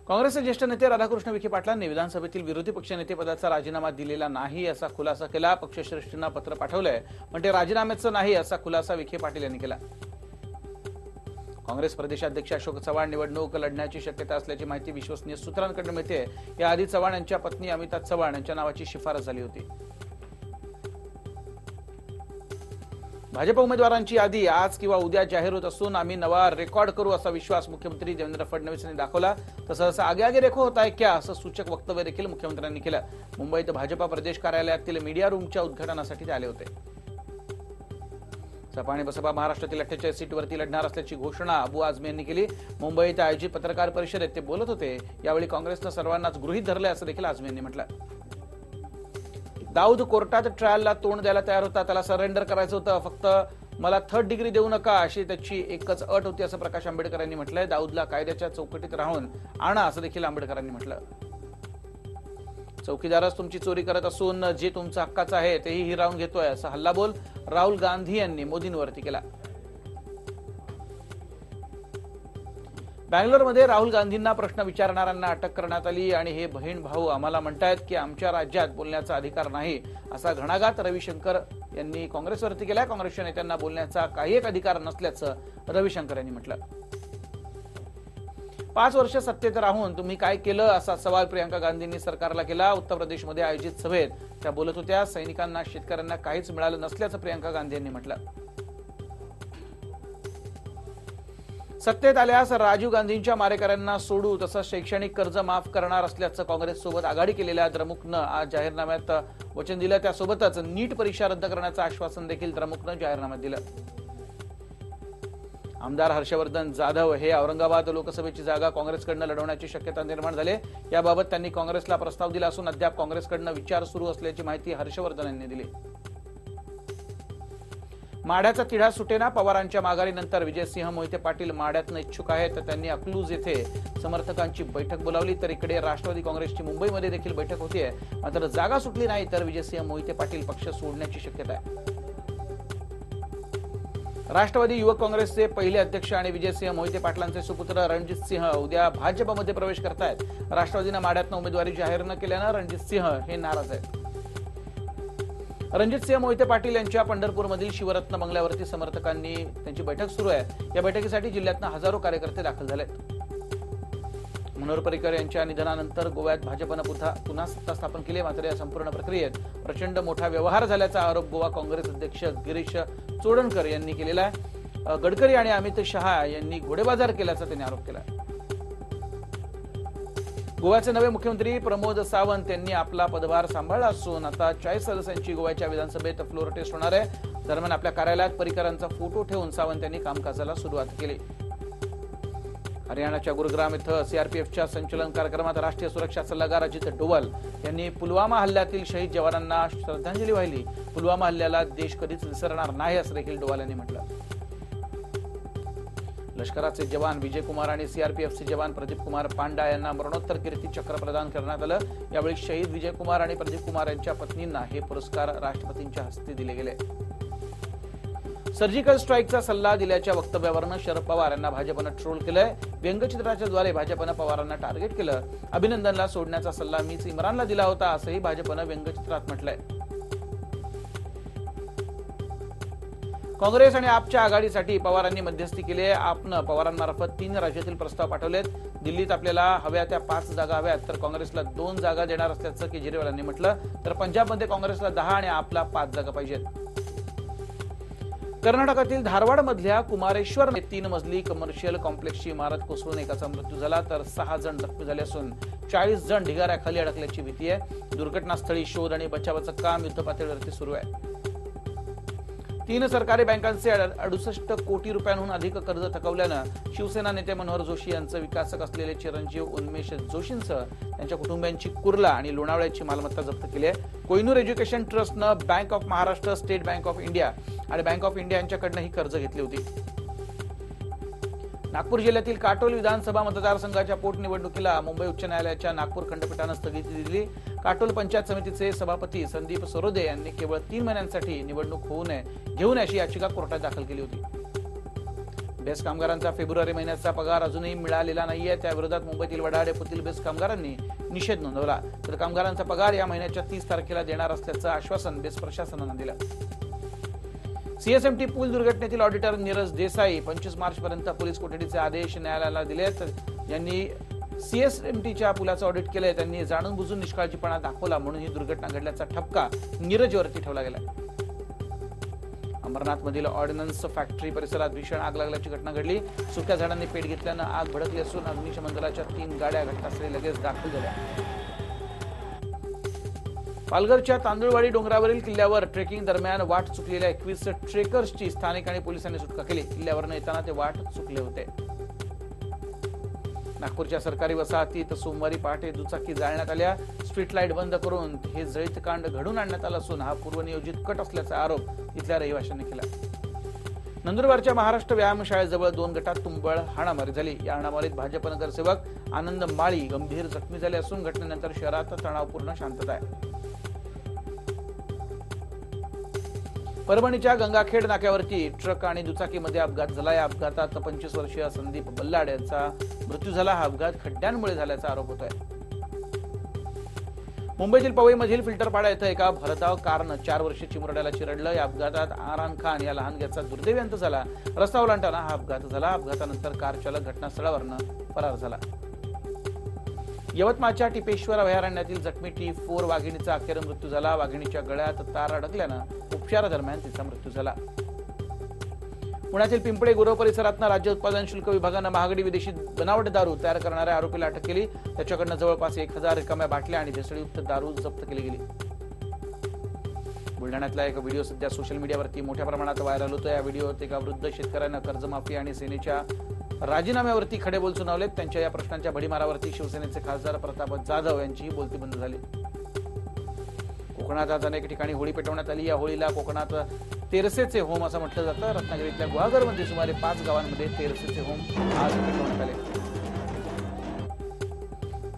काँग्रेसचे ज्येष्ठ नेते राधाकृष्ण विखे पाटलांनी विधानसभेतील विरोधी पक्षनेतेपदाचा राजीनामा दिलेला नाही असा खुलासा केला। पक्षश्रेष्ठींना पत्र पाठवलंय पण ते राजीनाम्याचं नाही असा खुलासा विखे पाटील यांनी केला। काँग्रेस प्रदेशाध्यक्ष अशोक चव्हाण निवडणूक लढण्याची शक्यता असल्याची माहिती विश्वसनीय सूत्रांकडून मिळते। याआधी चव्हाण यांच्या पत्नी अमिता चव्हाण यांच्या नावाची शिफारस झाली होती। भाजप उमेदवारांची यादी आज किंवा उद्या जाहीर होत असून आम्ही नवा रेकॉर्ड करू असा विश्वास मुख्यमंत्री देवेंद्र फडणवीस यांनी दाखवला। तसंच आगे आगे देखो होता है क्या असं सूचक वक्तव्य देखील मुख्यमंत्र्यांनी केलं। मुंबईत भाजपा प्रदेश कार्यालयातील मीडिया रूमच्या उद्घाटनासाठी ते आले होते। सपा आणि बसपा महाराष्ट्रातील 48 सीटवरती लढणार असल्याची घोषणा अबू आझमी यांनी केली। मुंबईत आयोजित पत्रकार परिषदेत ते बोलत होते। यावेळी काँग्रेसनं सर्वांनाच गृहीत धरले असं देखील आझमी यांनी म्हटलं। दाऊद कोर्टात ट्रायलला तोंड द्यायला तयार होता, त्याला सरेंडर करायचं होतं, फक्त मला 3rd डिग्री देऊ नका अशी त्याची एकच अट होती असं प्रकाश आंबेडकर यांनी म्हटलंय। दाऊदला कायद्याच्या चौकटीत राहून आणा असं देखील आंबेडकरांनी म्हटलं। चौकीदारच तुमची चोरी करत असून जे तुमचं हक्काचं आहे तेही हिरावून घेतोय असा हल्लाबोल राहुल गांधी यांनी मोदींवरती केला। बंगलोरमध्ये राहुल गांधींना प्रश्न विचारणाऱ्यांना अटक करण्यात आली आणि हे बहीण भाऊ आम्हाला म्हणतायत की आमच्या राज्यात बोलण्याचा अधिकार नाही असा घणाघात रविशंकर यांनी काँग्रेसवरती केला। काँग्रेसच्या नेत्यांना बोलण्याचा काही एक अधिकार नसल्याचं रविशंकर यांनी म्हटलं। 5 वर्ष सत्तेत राहून तुम्ही काय केलं असा सवाल प्रियंका गांधींनी सरकारला केला। उत्तर प्रदेशमध्ये आयोजित सभेत त्या बोलत होत्या। सैनिकांना शेतकऱ्यांना काहीच मिळालं नसल्याचं प्रियंका गांधी यांनी म्हटलं। सत्तेत आल्यास राजीव गांधींच्या मारेकऱ्यांना सोडू तसंच शैक्षणिक कर्ज माफ करणार असल्याचं काँग्रेससोबत आघाडी केलेल्या द्रमुकनं आज जाहीरनाम्यात वचन दिलं। त्यासोबतच नीट परीक्षा रद्द करण्याचं आश्वासन देखील द्रमुकनं जाहीरनाम्यात दिलं। आमदार हर्षवर्धन जाधव हे औरंगाबाद लोकसभेची जागा काँग्रेसकडनं लढवण्याची शक्यता निर्माण झाली। याबाबत त्यांनी काँग्रेसला प्रस्ताव दिला असून अद्याप काँग्रेसकडनं विचार सुरू असल्याची माहिती हर्षवर्धन यांनी दिली। माढ्याचा तिढा सुटेना, पवारांच्या माघारीनंतर विजयसिंह मोहिते पाटील माढ्यातनं इच्छुक आहेत। त्यांनी अकलूज येथे समर्थकांची बैठक बोलावली तर इकडे राष्ट्रवादी काँग्रेसची मुंबईमध्ये देखील बैठक होतीये। मात्र जागा सुटली नाही तर विजयसिंह मोहिते पाटील पक्ष सोडण्याची शक्यता आहे। राष्ट्रवादी युवक काँग्रेसचे पहिले अध्यक्ष आणि विजयसिंह मोहिते पाटलांचे सुपुत्र रणजित सिंह उद्या भाजपमध्ये प्रवेश करतायत। राष्ट्रवादीनं माढ्यातनं उमेदवारी जाहीर न केल्यानं रणजित सिंह हे नाराज आहेत। रणजित सिंह मोहिते पाटील यांच्या पंढरपूरमधील शिवरत्न बंगल्यावरती समर्थकांनी त्यांची बैठक सुरू आहे। या बैठकीसाठी जिल्ह्यातनं हजारो कार्यकर्ते दाखल झालेत। मनोहर पर्रिकर यांच्या निधनानंतर गोव्यात भाजपनं पुन्हा सत्ता स्थापन केली। मात्र या संपूर्ण प्रक्रियेत प्रचंड मोठा व्यवहार झाल्याचा आरोप गोवा काँग्रेस अध्यक्ष गिरीश चोडणकर यांनी केलेला आहे। गडकरी आणि अमित शहा यांनी घोडेबाजार केल्याचा त्यांनी आरोप केला। गोव्याचे नवे मुख्यमंत्री प्रमोद सावंत यांनी आपला पदभार सांभाळला असून आता 40 सदस्यांची गोव्याच्या विधानसभेत फ्लोर टेस्ट होणार आहे। दरम्यान आपल्या कार्यालयात पर्रिकरांचा फोटो ठेवून सावंत यांनी कामकाजाला सुरुवात केली। हरियाणाच्या गुरुग्राम इथं सीआरपीएफच्या संचलन कार्यक्रमात राष्ट्रीय सुरक्षा सल्लागार अजित डोवाल यांनी पुलवामा हल्ल्यातील शहीद जवानांना श्रद्धांजली वाहिली। पुलवामा हल्ल्याला देश कधीच विसरणार नाही असं देखील डोवाल यांनी म्हटलं। लष्कराचे जवान विजय कुमार आणि सीआरपीएफचे जवान प्रदीप कुमार पांडा यांना मरणोत्तर कीर्ती चक्र प्रदान करण्यात आलं। यावेळी शहीद विजय कुमार आणि प्रदीप कुमार यांच्या पत्नींना हे पुरस्कार राष्ट्रपतींच्या हस्ते दिले गेले। सर्जिकल स्ट्राईकचा सल्ला दिल्याच्या वक्तव्यावरून शरद पवार यांना भाजपनं ट्रोल केलंय। व्यंगचित्राच्या द्वारे भाजपनं पवारांना टार्गेट केलं। अभिनंदनला सोडण्याचा सल्ला मीच इम्रानला दिला होता असंही भाजपनं व्यंगचित्रात म्हटलंय। काँग्रेस आणि आपच्या आघाडीसाठी पवारांनी मध्यस्थी केली आहे। आपनं पवारांमार्फत 3 राज्यातील प्रस्ताव पाठवलेत। दिल्लीत आपल्याला हव्या त्या 5 जागा हव्यात तर काँग्रेसला 2 जागा देणार असल्याचं केजरीवाल यांनी म्हटलं। तर पंजाबमध्ये काँग्रेसला 10 आणि आपला 5 जागा पाहिजेत। कर्नाटकातील धारवाडमधल्या कुमारेश्वर 3 मजली कमर्शियल कॉम्प्लेक्सची इमारत कोसळून एकाचा मृत्यू झाला तर 6 जण जखमी झाले असून 40 जण ढिगाऱ्याखाली अडकल्याची भीती आहे। दुर्घटनास्थळी शोध आणि बचावाचं काम युद्धपातळीवरती सुरू आहे। 3 सरकारी बँकांचे 68 कोटी रुपयांहून अधिक कर्ज थकवल्यानं शिवसेना नेते मनोहर जोशी यांचं विकासक असलेले चिरंजीव उन्मेष जोशींसह त्यांच्या कुटुंबियांची कुर्ला आणि लोणावळ्याची मालमत्ता जप्त केली आहे। Kohinoor education ट्रस्टनं bank of Maharashtra, state bank of India आणि बँक ऑफ इंडिया यांच्याकडनं ही कर्ज घेतली होती। नागपूर जिल्ह्यातील काटोल विधानसभा मतदारसंघाच्या पोटनिवडणुकीला मुंबई उच्च न्यायालयाच्या नागपूर खंडपीठानं स्थगिती दिली। काटोल पंचायत समितीचे सभापती संदीप सरोदे यांनी केवळ 3 महिन्यांसाठी निवडणूक घेऊ नये अशी याचिका कोर्टात दाखल केली होती। बेस्ट कामगारांचा फेब्रुवारी महिन्याचा पगार अजूनही मिळालेला नाहीये, त्याविरोधात मुंबईतील वडाळ डेपोतील बेस्ट कामगारांनी निषेध नोंदवला. तर कामगारांचा पगार या महिन्याच्या 30 तारखेला देणार असल्याचं आश्वासन बेस्ट प्रशासनानं दिलं. सीएसएमटी पूल दुर्घटनेतील ऑडिटर नीरज देसाई 25 मार्चपर्यंत पोलीस कोठडीचे आदेश न्यायालयाला दिलेत. यांनी सीएसएमटीच्या पुलाचं ऑडिट केलंय. त्यांनी जाणून बुजून निष्काळजीपणा दाखवला म्हणून ही दुर्घटना घडल्याचा ठपका नीरजवरती ठेवला गेला. अमरनाथमधील ऑर्डिनन्स फॅक्टरी परिसरात भीषण आग लागल्याची घटना घडली. सुक्या झाडांनी पेट घेतल्यानं आग भडकली असून अग्निशमन दलाच्या 3 गाड्या घटनास्थळी लगेच दाखल झाल्या. पालघरच्या तांदुळवाडी डोंगरावरील किल्ल्यावर ट्रेकिंग दरम्यान वाट चुकलेल्या 21 ट्रेकर्सची स्थानिक आणि पोलिसांनी सुटका केली. किल्ल्यावरनं येताना ते वाट चुकले होते. नागपूरच्या सरकारी वसाहतीत सोमवारी पहाटे दुचाकी जाळण्यात आल्या. स्ट्रीट लाईट बंद करून हे जळीत कांड घडून आणण्यात आलं असून हा पूर्वनियोजित कट असल्याचा आरोप इथल्या रहिवाशांनी केला. नंदुरबारच्या महाराष्ट्र व्यायामशाळेजवळ 2 गटात तुंबळ हाणामारी झाली. या हाणामारीत भाजप नगरसेवक आनंद माळी गंभीर जखमी झाले असून घटनेनंतर शहरात तणावपूर्ण शांतता आहे. परभणीच्या गंगाखेड नाक्यावरती ट्रक आणि दुचाकीमध्ये अपघात झाला. या अपघातात 25 वर्षीय संदीप बल्लाड यांचा मृत्यू झाला. हा अपघात खड्ड्यांमुळे झाल्याचा आरोप होतोय. मुंबईतील पवईमधील फिल्टरपाडा इथं एका भरधाव कारनं 4 वर्षीय चिमुरड्याला चिरडलं. या अपघातात आरान खान या लहानग्याचा दुर्दैवी अंत झाला. रस्ता ओलांडताना हा अपघात झाला. अपघातानंतर कार चालक घटनास्थळावरनं फरार झाला. यवतमाळच्या टिपेश्वर अभयारण्यातील जखमी T4 वाघिणीचा अखेर मृत्यू झाला. वाघिणीच्या गळ्यात तार अडकल्यानं उपचारादरम्यान तिचा मृत्यू झाला. पुण्यातील पिंपळे गुरव परिसरातनं राज्य उत्पादन शुल्क विभागानं महागडी विदेशी बनावट दारू तयार करणाऱ्या आरोपीला अटक केली. त्याच्याकडनं जवळपास 1000 रिकाम्या बाटल्या आणि भेसळयुक्त दारू जप्त केली गेली. बुलढाण्यातला एक व्हिडिओ सध्या सोशल मीडियावरती मोठ्या प्रमाणात व्हायरल होतो. या व्हिडिओत एका वृद्ध शेतकऱ्यानं कर्जमाफी आणि सेनेच्या राजीनाम्यावरती खडेबोल सुनावलेत. त्यांच्या या प्रश्नांच्या भडीमारावरती शिवसेनेचे खासदार प्रताप जाधव यांचीही बोलती बंद झाली. कोकणात आज अनेक ठिकाणी होळी पेटवण्यात आली. या होळीला कोकणात तेरसेचे होम असं म्हटलं जातं. रत्नागिरीतल्या गुहागरमध्ये सुमारे 5 गावांमध्ये तेरसेचे होम आज पेटवण्यात आले.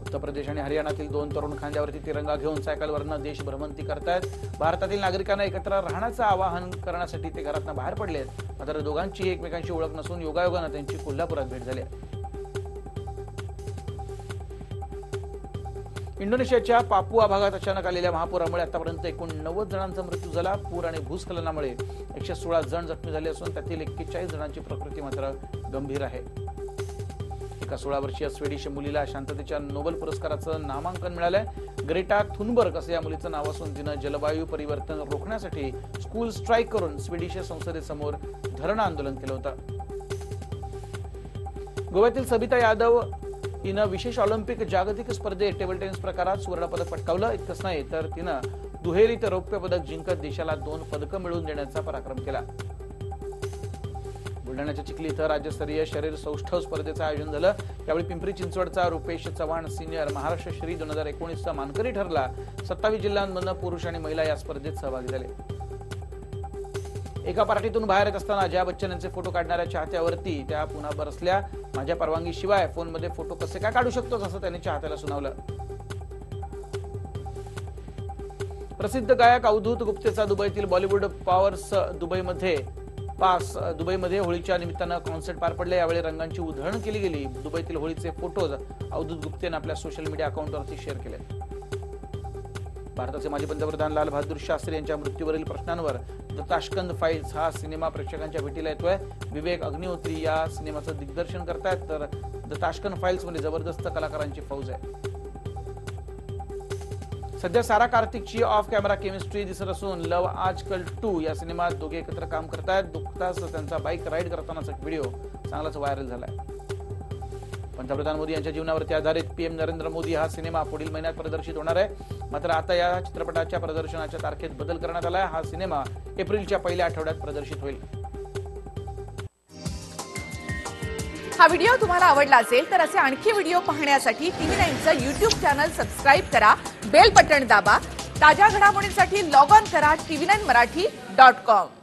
उत्तर प्रदेश आणि हरियाणातील 2 तरुण खांद्यावरती तिरंगा घेऊन सायकलवरनं देश भ्रमंती करतायत. भारतातील नागरिकांना एकत्र राहण्याचं आवाहन करण्यासाठी ते घरातून बाहेर पडलेत. मात्र दोघांची एकमेकांची ओळख नसून योगायोगानं त्यांची कोल्हापुरात भेट झाली. इंडोनेशियाच्या पापुआ भागात अचानक आलेल्या महापुरामुळे आतापर्यंत एकूण 90 जणांचा मृत्यू झाला. पूर आणि भूस्खलनामुळे 116 जण जखमी झाले असून त्यातील 41 जणांची प्रकृती मात्र गंभीर आहे. एका 16 वर्षीय स्वीडिश मुलीला शांततेच्या नोबेल पुरस्काराचं नामांकन मिळालंय. ग्रेटा थुनबर्ग असं या मुलीचं नाव असून तिनं जलवायू परिवर्तन रोखण्यासाठी स्कूल स्ट्राईक करून स्वीडिश संसदेसमोर धरणं आंदोलन केलं होतं. गोव्यातील सबिता यादव हिनं विशेष ऑलिम्पिक जागतिक स्पर्धेत टेबल टेनिस प्रकारात सुवर्णपदक पटकावलं. इतकंच नाही तर तिनं दुहेरीत रौप्य पदक जिंकत देशाला 2 पदकं मिळवून देण्याचा पराक्रम केला. बुलढाण्याच्या चिखली इथं राज्यस्तरीय शरीर सौष्ठव स्पर्धेचं आयोजन झालं. यावेळी पिंपरी चिंचवडचा रुपेश चव्हाण सिनियर महाराष्ट्र श्री 2019चा मानकरी ठरला. 27 जिल्ह्यांमधून पुरुष आणि महिला या स्पर्धेत सहभागी झाले. एका पार्टीतून बाहेर येत असताना जया बच्चन यांचे फोटो काढणाऱ्या चाहत्यावरती त्या पुन्हा बरसल्या. माझ्या परवानगीशिवाय फोनमध्ये फोटो कसे काय काढू शकतोस असं त्यांनी चाहत्याला सुनावलं. प्रसिद्ध गायक अवधूत गुप्तेचा दुबईतील बॉलिवूड पॉवर्स दुबईमध्ये होळीच्या निमित्तानं कॉन्सर्ट पार पडले. यावेळी रंगांची उधळण केली गेली. दुबईतील होळीचे फोटोज अवधूत गुप्तेनं आपल्या सोशल मीडिया अकाउंटवरती शेअर केले. भारताचे माजी पंतप्रधान लाल बहादूर शास्त्री यांच्या मृत्यूवरील प्रश्नांवर द ताश्कंद फाईल्स हा सिनेमा प्रेक्षकांच्या भेटीला येतोय. विवेक अग्निहोत्री या सिनेमाचं दिग्दर्शन करतायत तर द ताश्कंद फाईल्स मध्ये जबरदस्त कलाकारांची फौज आहे. सध्या सारा कार्तिकची ऑफ कॅमेरा केमिस्ट्री दिसत असून लव आजकल 2 या सिनेमात दोघे एकत्र काम करतायत. नुकताच त्यांचा बाईक राईड करतानाचा व्हिडिओ चांगलाच व्हायरल झालाय. पंतप्रधान मोदी यांच्या जीवनावरती आधारित पीएम नरेंद्र मोदी हा सिनेमा पुढील महिन्यात प्रदर्शित होणार आहे. मात्र आता या चित्रपटाच्या प्रदर्शनाच्या तारखेत बदल करण्यात आला आहे. हा सिनेमा एप्रिलच्या पहिल्या आठवड्यात प्रदर्शित होईल. हा व्हिडिओ तुम्हाला आवडला असेल तर असे आणखी व्हिडिओ पाहण्यासाठी TV9चं YouTube चॅनल सबस्क्राईब करा, बेल बटण दाबा. ताज्या घडामोडींसाठी लॉग ऑन करा tv9marathi.com.